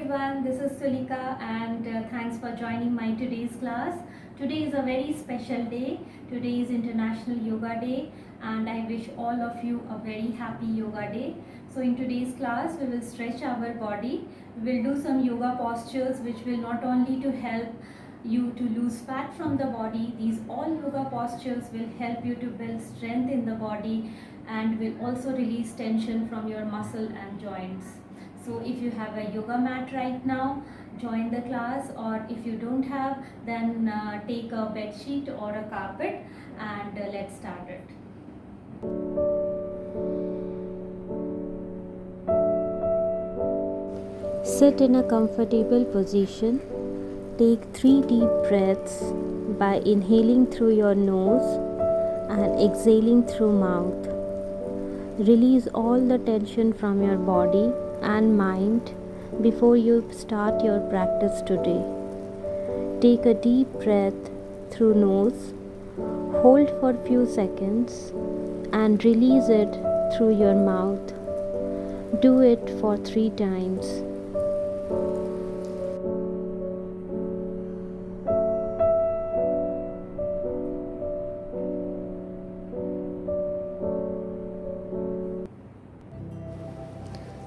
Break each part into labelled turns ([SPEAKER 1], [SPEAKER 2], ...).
[SPEAKER 1] everyone, this is Sulika and thanks for joining my today's class. Today is a very special day. Today is International Yoga Day and I wish all of you a very happy Yoga Day. So in today's class we will stretch our body. We will do some yoga postures which will not only to help you to lose fat from the body. These all yoga postures will help you to build strength in the body and will also release tension from your muscle and joints. So if you have a yoga mat right now, join the class, or if you don't have, then take a bed sheet or a carpet and let's start it.
[SPEAKER 2] Sit in a comfortable position. Take 3 deep breaths by inhaling through your nose and exhaling through mouth. Release all the tension from your body and mind before you start your practice today. Take a deep breath through nose, hold for few seconds and release it through your mouth. Do it for 3 times.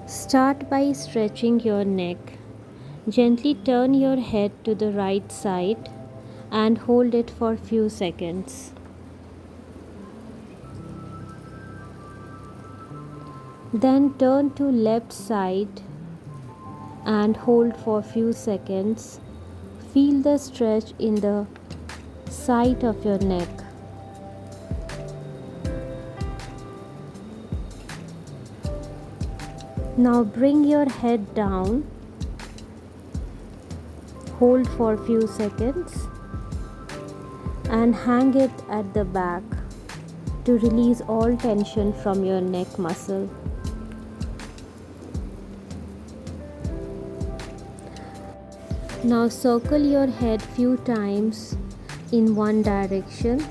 [SPEAKER 2] Start by stretching your neck. Gently turn your head to the right side and hold it for few seconds. Then turn to left side and hold for few seconds. Feel the stretch in the side of your neck. Now bring your head down. Hold for few seconds and hang it at the back to release all tension from your neck muscle. Now circle your head few times in one direction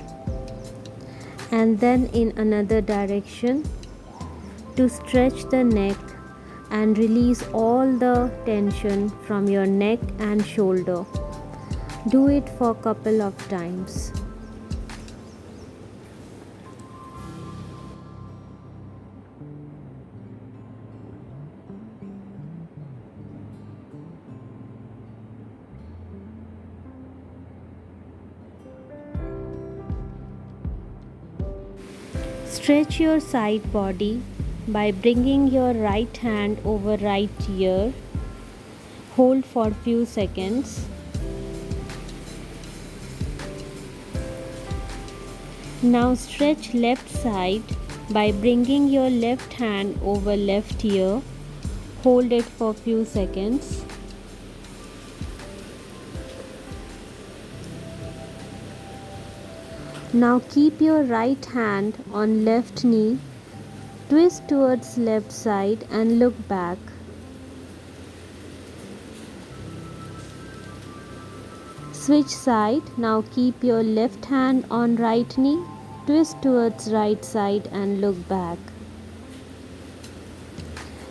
[SPEAKER 2] and then in another direction to stretch the neck and release all the tension from your neck and shoulder. Do it for a couple of times. Stretch your side body by bringing your right hand over right ear. Hold for few seconds. Now stretch left side by bringing your left hand over left ear. Hold it for few seconds. Now keep your right hand on left knee. Twist towards left side and look back. Switch side. Now keep your left hand on right knee. Twist towards right side and look back.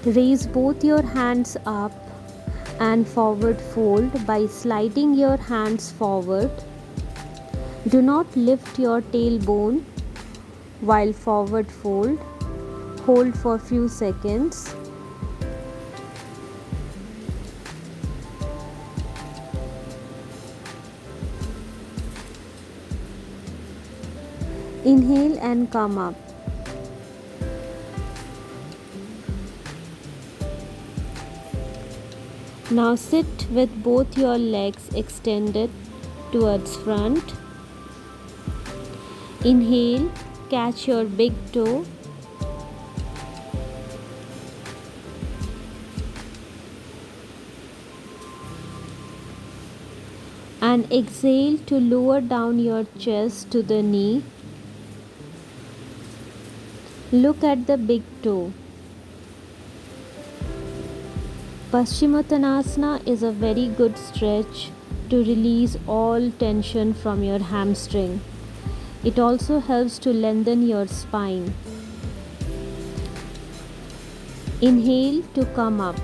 [SPEAKER 2] Raise both your hands up and forward fold by sliding your hands forward. Do not lift your tailbone while forward fold. Hold for few seconds. Inhale and come up. Now sit with both your legs extended towards front. Inhale, catch your big toe. And exhale to lower down your chest to the knee. Look at the big toe. Paschimottanasana is a very good stretch to release all tension from your hamstring. It also helps to lengthen your spine. Inhale to come up.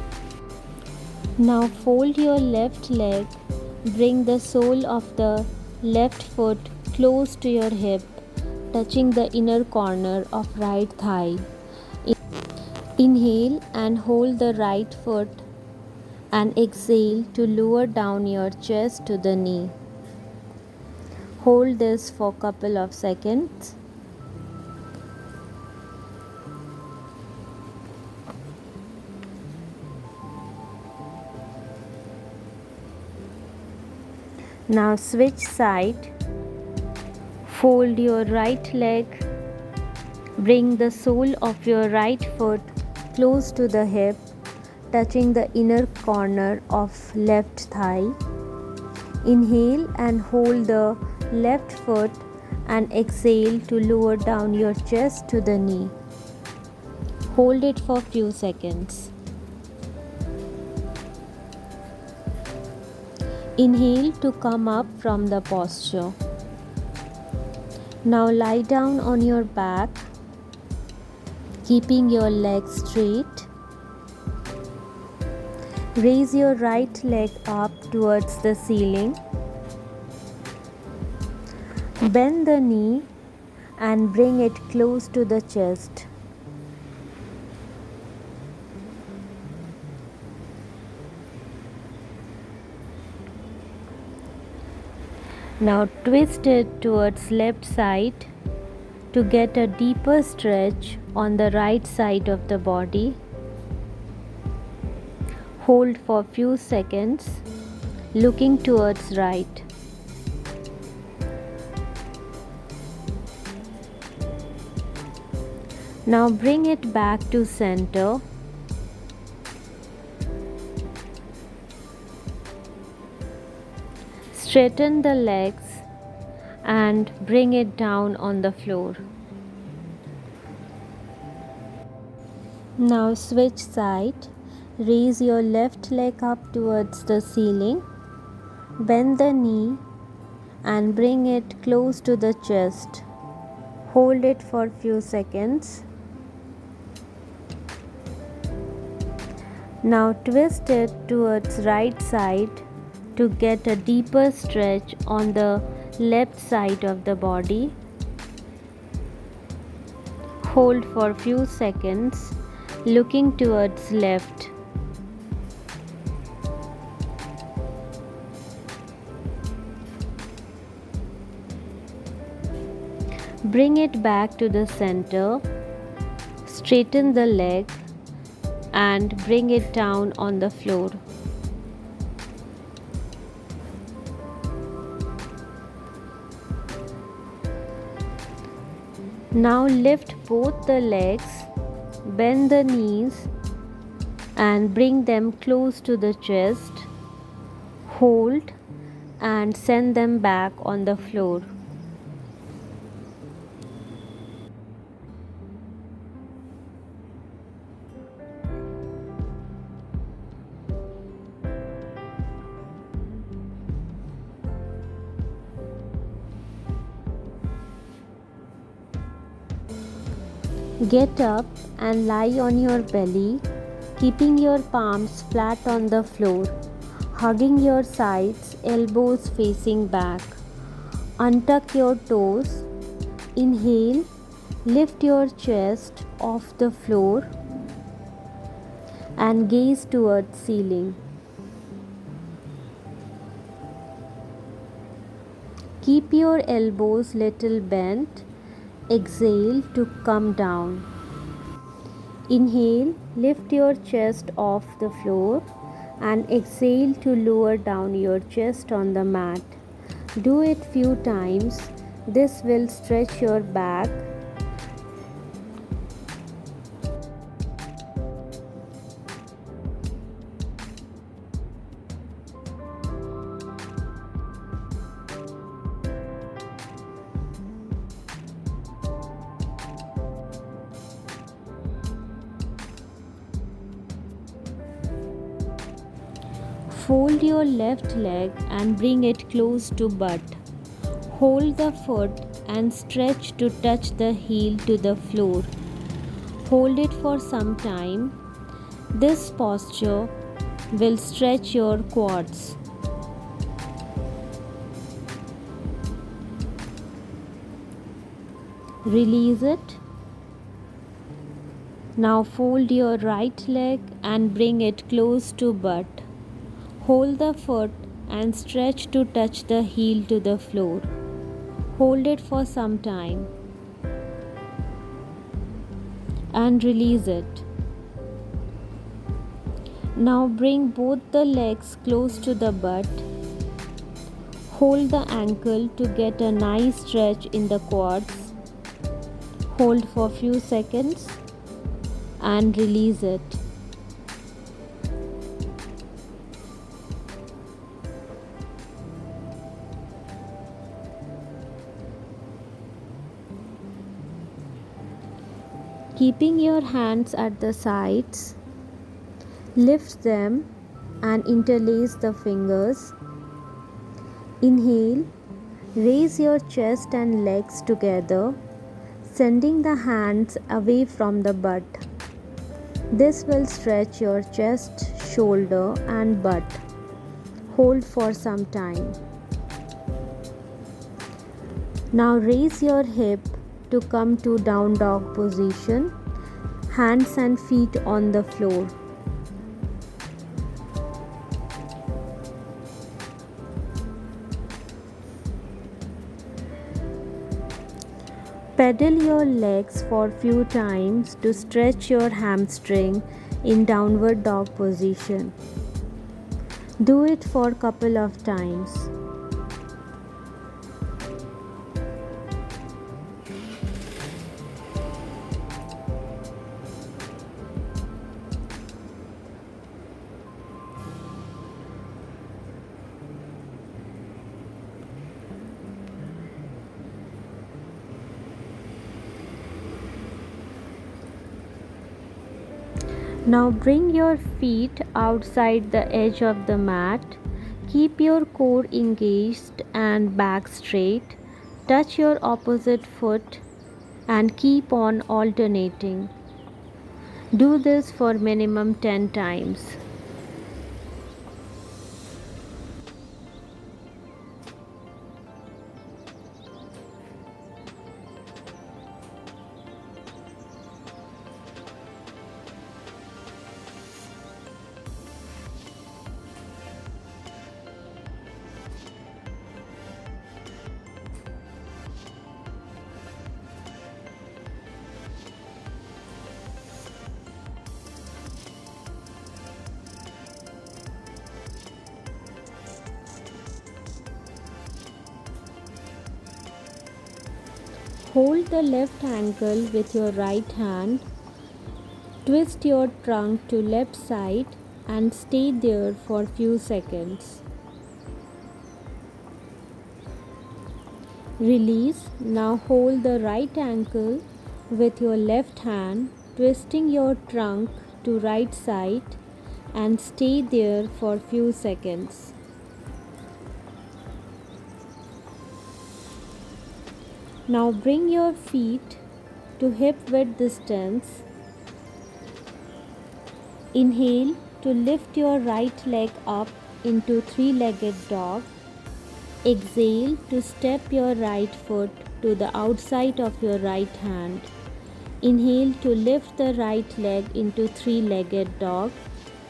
[SPEAKER 2] Now fold your left leg. Bring the sole of the left foot close to your hip, touching the inner corner of right thigh. Inhale and hold the right foot and exhale to lower down your chest to the knee. Hold this for a couple of seconds. Now switch side. Fold your right leg. Bring the sole of your right foot close to the hip, touching the inner corner of left thigh. Inhale and hold the left foot and exhale to lower down your chest to the knee. Hold it for few seconds. Inhale to come up from the posture. Now lie down on your back, keeping your legs straight. Raise your right leg up towards the ceiling. Bend the knee and bring it close to the chest. Now twist it towards left side to get a deeper stretch on the right side of the body. Hold for few seconds, looking towards right. Now bring it back to center. Straighten the legs and bring it down on the floor. Now switch side. Raise your left leg up towards the ceiling. Bend the knee and bring it close to the chest. Hold it for few seconds. Now twist it towards right side to get a deeper stretch on the left side of the body. Hold for few seconds, looking towards left. Bring it back to the center. Straighten the leg and bring it down on the floor. Now lift both the legs, bend the knees and bring them close to the chest. Hold and send them back on the floor. Get up and lie on your belly, keeping your palms flat on the floor, hugging your sides, elbows facing back. Untuck your toes. Inhale, lift your chest off the floor and gaze towards ceiling. Keep your elbows little bent. Exhale to come down. Inhale, lift your chest off the floor and exhale to lower down your chest on the mat. Do it few times. This will stretch your back. Fold your left leg and bring it close to butt. Hold the foot and stretch to touch the heel to the floor. Hold it for some time. This posture will stretch your quads. Release it. Now fold your right leg and bring it close to butt. Hold the foot and stretch to touch the heel to the floor. Hold it for some time and release it. Now bring both the legs close to the butt. Hold the ankle to get a nice stretch in the quads. Hold for few seconds and release it. Keeping your hands at the sides, lift them and interlace the fingers. Inhale, raise your chest and legs together, sending the hands away from the butt. This will stretch your chest, shoulder and butt. Hold for some time. Now raise your hip to come to down dog position, hands and feet on the floor. Pedal your legs for few times to stretch your hamstring in downward dog position. Do it for couple of times. Now bring your feet outside the edge of the mat. Keep your core engaged and back straight. Touch your opposite foot and keep on alternating. Do this for minimum 10 times. Hold the left ankle with your right hand. Twist your trunk to left side and stay there for few seconds. Release. Now hold the right ankle with your left hand, twisting your trunk to right side and stay there for few seconds. Now bring your feet to hip width distance. Inhale to lift your right leg up into three-legged dog. Exhale to step your right foot to the outside of your right hand. Inhale to lift the right leg into three-legged dog.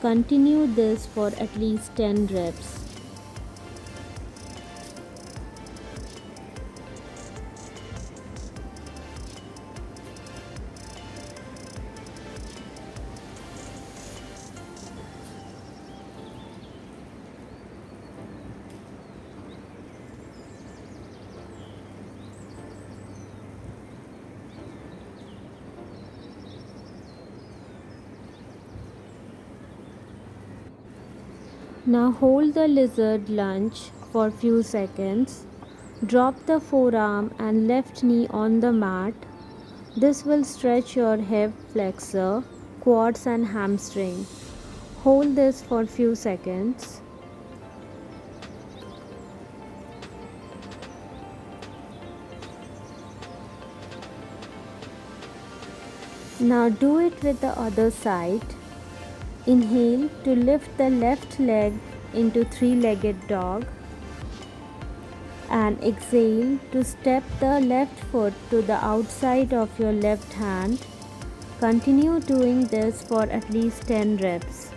[SPEAKER 2] Continue this for at least 10 reps. Now hold the lizard lunge for few seconds. Drop the forearm and left knee on the mat. This will stretch your hip flexor, quads and hamstring. Hold this for few seconds. Now do it with the other side. Inhale to lift the left leg into three-legged dog, and exhale to step the left foot to the outside of your left hand. Continue doing this for at least 10 reps.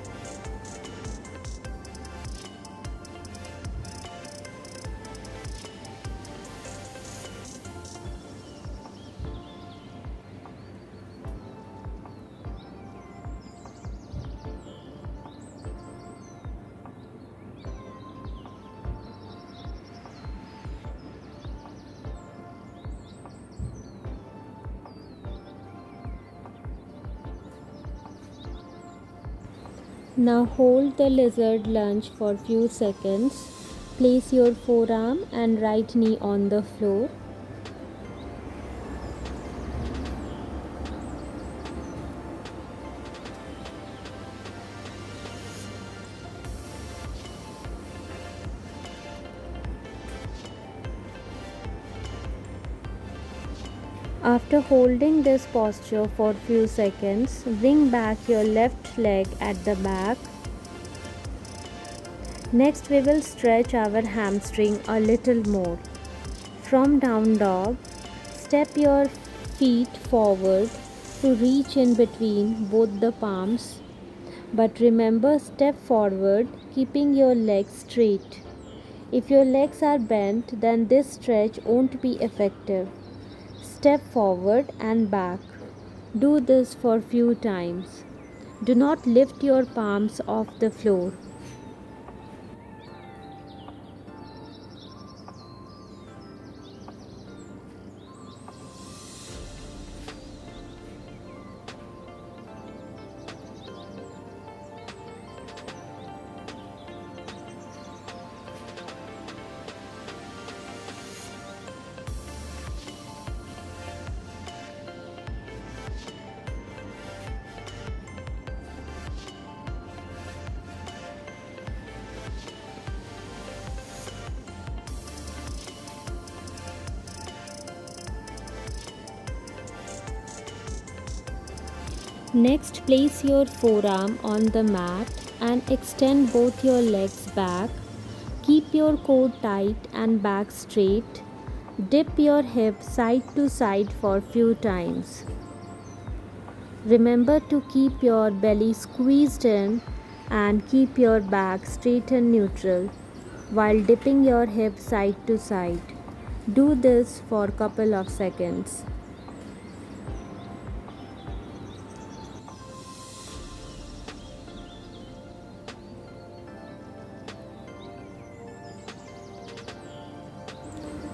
[SPEAKER 2] Now hold the lizard lunge for few seconds. Place your forearm and right knee on the floor. After holding this posture for few seconds, bring back your left leg at the back. Next, we will stretch our hamstring a little more. From down dog, step your feet forward to reach in between both the palms. But remember, step forward, keeping your legs straight. If your legs are bent, then this stretch won't be effective. Step forward and back. Do this for few times. Do not lift your palms off the floor. Next, place your forearm on the mat and extend both your legs back. Keep your core tight and back straight. Dip your hip side to side for few times. Remember to keep your belly squeezed in and keep your back straight and neutral while dipping your hip side to side. Do this for a couple of seconds.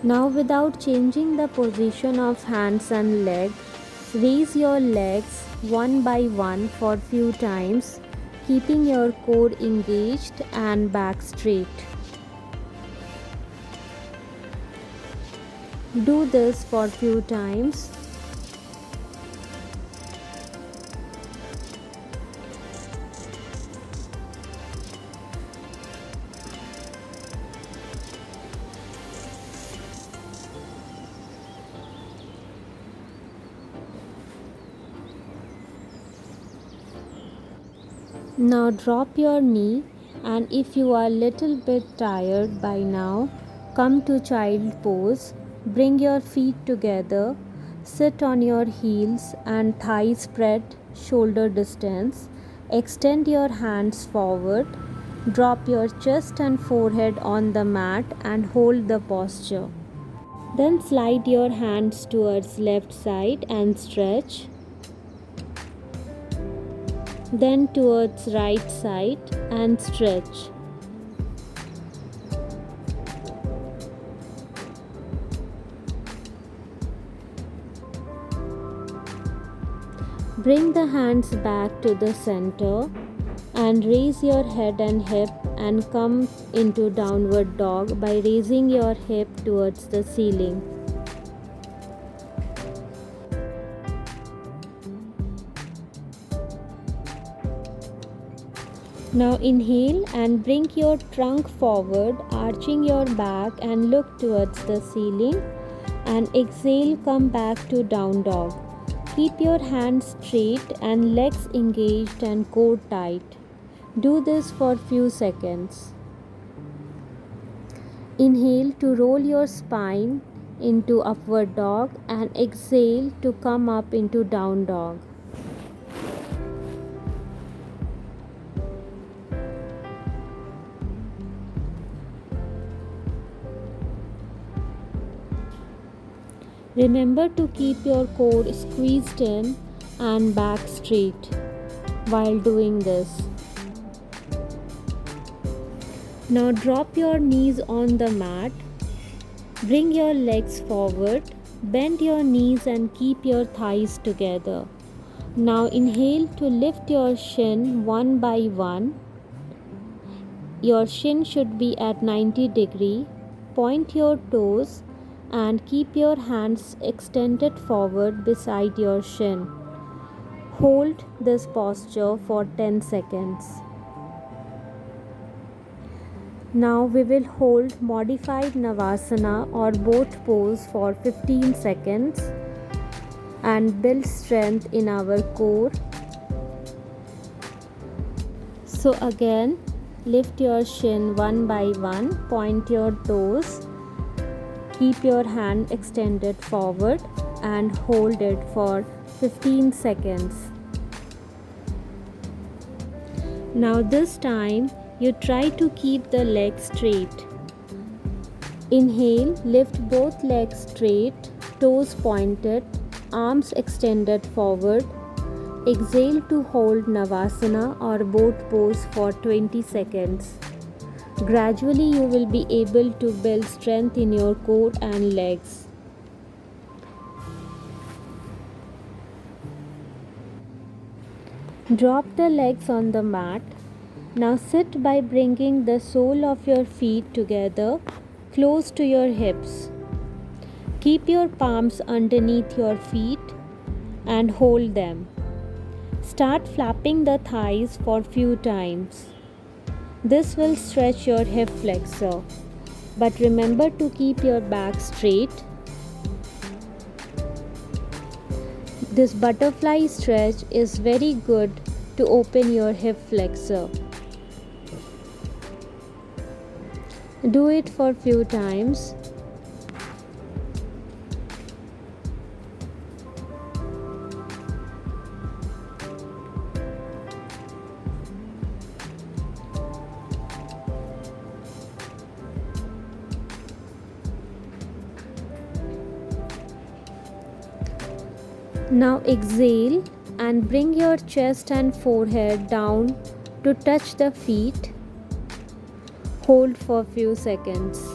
[SPEAKER 2] Now, without changing the position of hands and leg, raise your legs one by one for few times, keeping your core engaged and back straight. Do this for few times. Now drop your knee, and if you are little bit tired by now, come to child pose. Bring your feet together, sit on your heels and thighs spread shoulder distance. Extend your hands forward. Drop your chest and forehead on the mat and hold the posture. Then slide your hands towards left side and stretch. Then towards right side and stretch. Bring the hands back to the center and raise your head and hip and come into downward dog by raising your hip towards the ceiling. Now inhale and bring your trunk forward, arching your back and look towards the ceiling. And exhale, come back to down dog. Keep your hands straight and legs engaged and core tight. Do this for few seconds. Inhale to roll your spine into upward dog and exhale to come up into down dog. Remember to keep your core squeezed in and back straight while doing this. Now drop your knees on the mat. Bring your legs forward. Bend your knees and keep your thighs together. Now inhale to lift your shin one by one. Your shin should be at 90 degree. Point your toes and keep your hands extended forward beside your shin. Hold this posture for 10 seconds. Now we will hold modified Navasana or boat pose for 15 seconds and build strength in our core. So again, lift your shin one by one, point your toes, keep your hand extended forward and hold it for 15 seconds. Now this time, you try to keep the legs straight. Inhale, lift both legs straight, toes pointed, arms extended forward. Exhale to hold Navasana or boat pose for 20 seconds. Gradually you will be able to build strength in your core and legs. Drop the legs on the mat. Now sit by bringing the sole of your feet together close to your hips. Keep your palms underneath your feet and hold them. Start flapping the thighs for few times. This will stretch your hip flexor. But remember to keep your back straight. This butterfly stretch is very good to open your hip flexor. Do it for few times. Now exhale and bring your chest and forehead down to touch the feet. Hold for few seconds.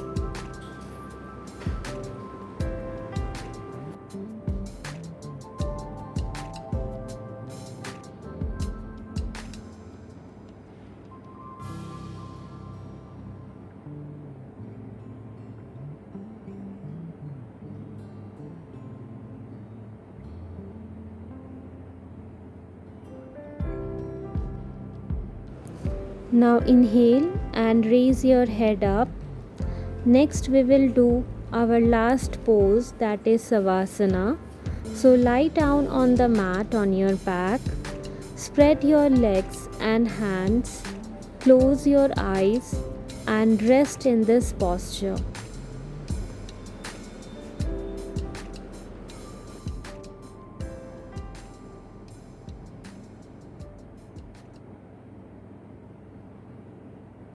[SPEAKER 2] Now inhale and raise your head up. Next we will do our last pose, that is Savasana. So lie down on the mat on your back. Spread your legs and hands. Close your eyes and rest in this posture.